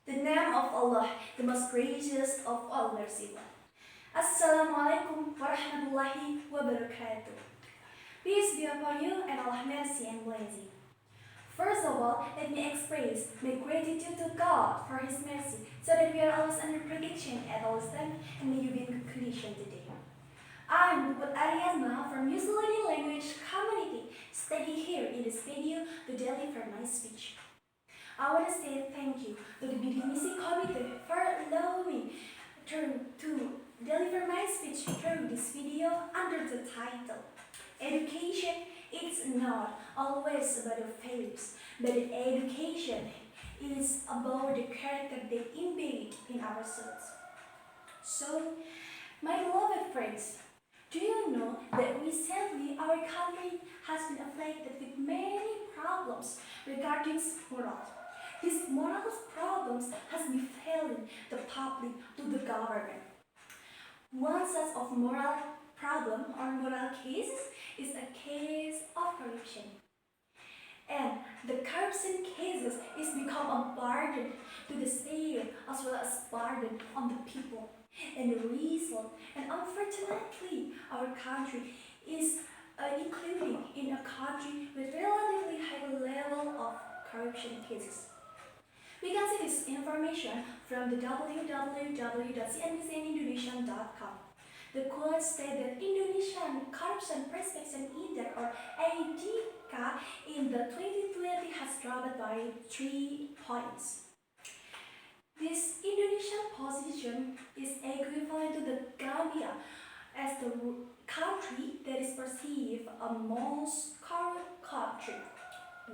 The name of Allah, the most gracious of all merciful. Assalamualaikum warahmatullahi wabarakatuh. Peace be upon you and Allah mercy and blessing. First of all, let me express my gratitude to God for His mercy, so that we are always under protection at all times, and may you be in good condition today. I'm Buput Ariadna from New Zealand Language Community, studying here in this video to deliver my speech. I want to say thank you to the BDMC committee for allowing me to deliver my speech through this video under the title Education is not always about the failures, but education is about the character they embed in ourselves. So, my beloved friends, do you know that recently our country has been afflicted with many problems regarding morals? These moral problems has been failing the public to the government. One such of moral problem or moral cases is a case of corruption. And the corruption cases is become a burden to the state as well as burden on the people. And the result, and unfortunately, our country is including in a country with relatively high level of corruption cases. We can see this information from the www.cnbcinindonesian.com. The quote states that Indonesian Corruption Perception Index or ADK in the 2020 has dropped by 3 points. This Indonesian position is equivalent to the Gambia as the country that is perceived a most corrupt country.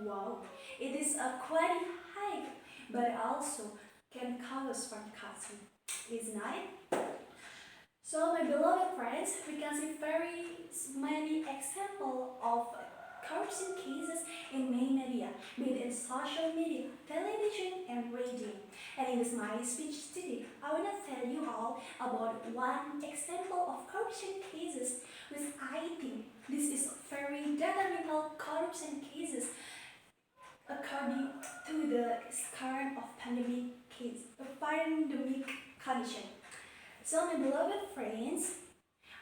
Wow, it is a quite high, but also can cause from the country, isn't it? So my beloved friends, we can see very many examples of corruption cases in main media, be it in social media, television, and radio. And in this my speech today, I want to tell you all about one example of corruption cases, which I think this is very detrimental corruption cases according to the current of pandemic condition. So my beloved friends,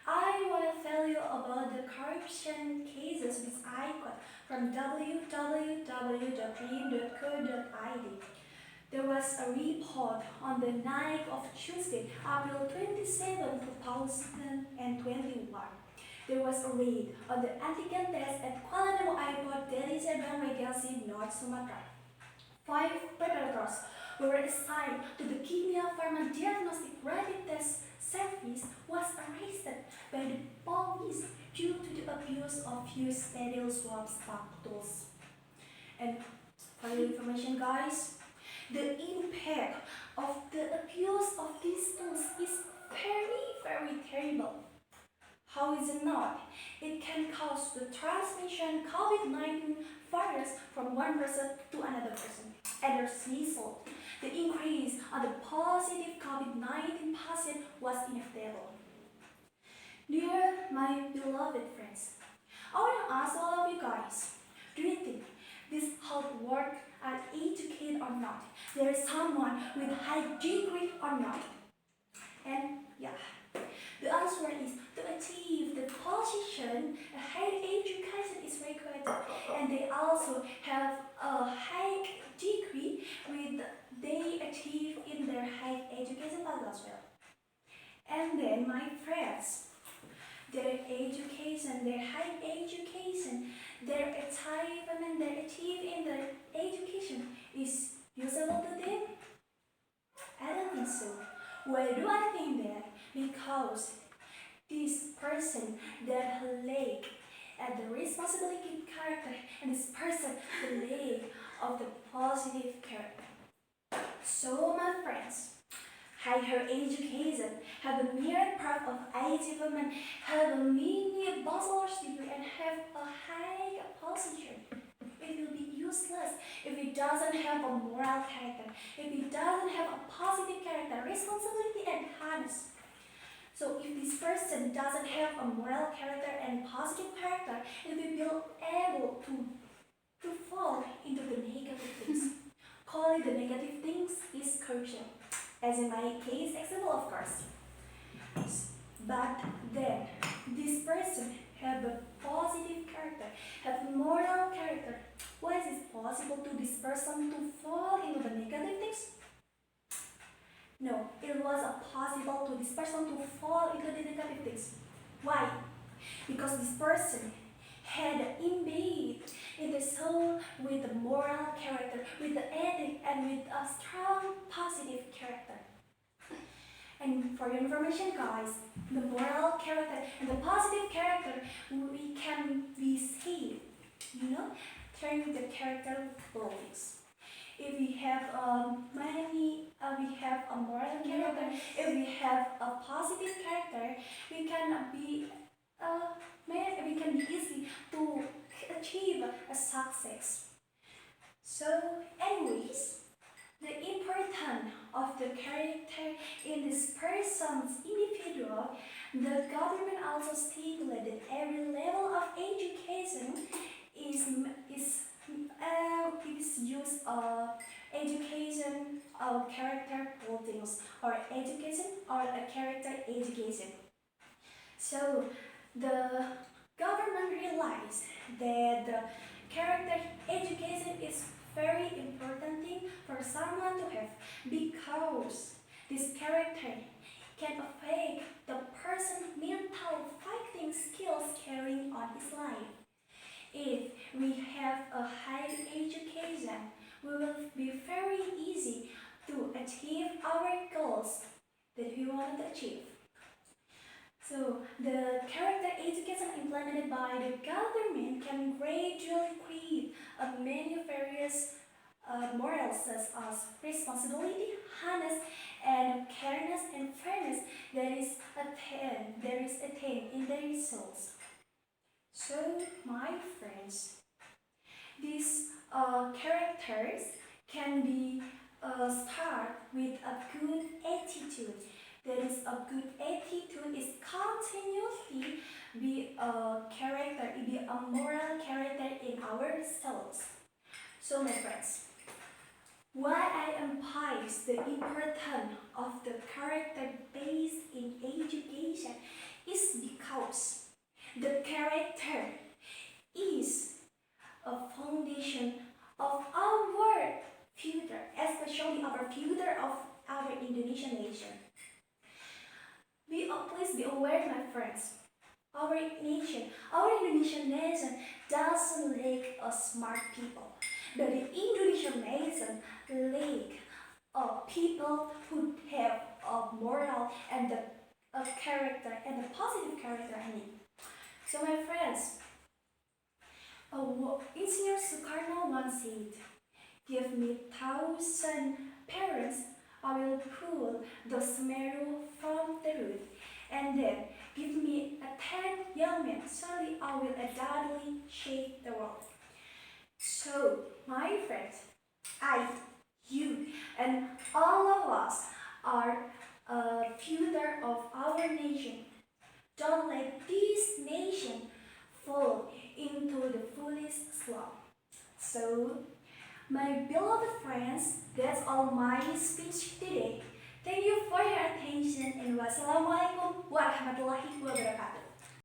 I want to tell you about the corruption cases which I got from www.dream.co.id. There was a report on the night of Tuesday, April 27, 2021. There was a raid on the antigen test at Kuala Namu Airport, Deli Serdang Regency, North Sumatra. 5 preparators were assigned to the Kimia Pharma Diagnostic Rapid Test Service was arrested by the police due to the abuse of used sterile swab tools. And for your information guys, the impact of the abuse of these tools is very terrible. How is it not? It can cause the transmission COVID-19 virus from one person to another person. As a result, the increase of the positive COVID-19 patient was inevitable. Dear my beloved friends, I want to ask all of you guys, do you think this health work and educate or not? There is someone with high degree or not? And yeah, the answer is to achieve the position, a high education is required, and they also have a high degree with they achieve in their high education level as well. And then my friends, their education, their high education, their achievement they achieve in their education is usable to them? I don't think so. Why do I think that? Because this person that lack at the responsibility character, and this person the lack of the positive character. So my friends, higher education, have a mere part of achievement, have a mini bachelor's degree, and have a high position. It will be useless if it doesn't have a moral character, if it doesn't have a positive character, responsibility, and harness. So if this person doesn't have a moral character and positive character, it will be able to fall into the negative things. calling the negative things is crucial. As in my case example, of course. But then, this person have a positive character, have moral character. Why is it possible to this person to fall into the negative things? No, it was possible to this person to fall into the negative things. Why? Because this person had embedded in the soul with the moral character, with the ethic, and with a strong positive character. And for your information, guys, the moral character and the positive character, we can be saved, through the character buildings. If we have we have a moral character, if we have a positive character, we can be easy to achieve a success. So, anyways, the importance of the character in this person's individual, the government also stipulated that every level of education is used education or character buildings or education or a character education. So the government realized that the character education is very important thing for someone to have because this character can affect the person's mental fighting skills carrying on his life. If we have a high education, we will be very easy to achieve our goals that we want to achieve. So the character education implemented by the government can gradually create many various morals such as responsibility, honest, and careness and fairness that is attained in their souls. So, my friends, these characters can be start with a good attitude. That is, a good attitude is continuously be a character, be a moral character in our souls. So, my friends, why I emphasize the importance of the character based in education is because the character is a foundation of our future, especially our future of our Indonesian nation. Please be aware, my friends. Our Indonesian nation doesn't lack smart people, but the Indonesian nation lack people who have a moral and a character and a positive character. So, my friends, Engineer Sukarno once said, "Give me 1,000 parents, I will pull the Semeru from the root, and then give me 10 young men, surely I will undoubtedly shake the world." So, my friends, you, and all of us are a future of our nation. Don't let this nation fall into the foolish slump. So, my beloved friends, that's all my speech today. Thank you for your attention and wassalamualaikum warahmatullahi wabarakatuh.